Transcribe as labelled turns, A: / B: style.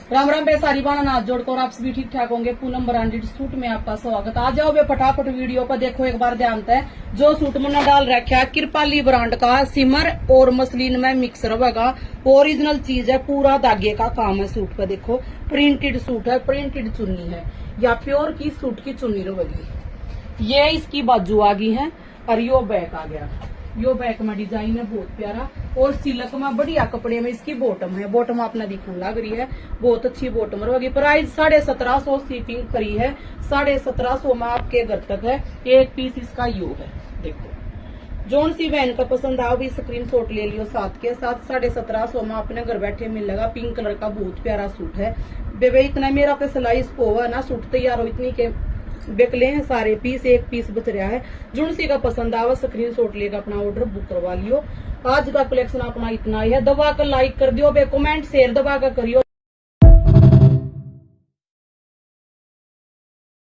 A: राम राम बे सारी बाना नाथ जोड़कर आप सभी ठीक ठाक होंगे। पूनम ब्रांडेड सूट में आपका स्वागत। आ जाओ बे फटाफट वीडियो पर देखो एक बार ध्यान से। जो सूट मैंने डाल रखा है कृपाली ब्रांड का सिमर और मसलिन में मिक्स रहेगा। ओरिजिनल चीज है, पूरा धागे का काम है सूट पे। देखो प्रिंटेड सूट है, प्रिंटेड चुन्नी है या प्योर की सूट की चुन्नी रहेगी। ये इसकी बाजू आ गई है और यो बैक आ गया। यो बैक में डिजाइन है बहुत प्यारा और सिल्क में बढ़िया कपड़े में इसकी बॉटम है। बॉटम आपने दिखू लग रही है, बहुत अच्छी बॉटम रहेगी। प्राइस 1750 शिपिंग फ्री है। 1750 में आपके घर तक है। एक पीस इसका यो है। देखो जोन सी बहन का पसंद आओ भी स्क्रीनशॉट ले लियो साथ के साथ। 1750 में अपने घर बैठे मिलेगा। पिंक कलर का बहुत प्यारा सूट है। बेबे इतना मेरा पे सिलाई इसको हुआ ना सूट तैयार हो इतनी के बिकले हैं सारे पीस। एक पीस बच रहा है। जुनसी का पसंद आवा स्क्रीनशॉट लेकर अपना ऑर्डर बुक करवा लियो। आज का कलेक्शन अपना इतना ही है। दबा कर लाइक कर दियो बे, कमेंट शेयर दबा कर करियो।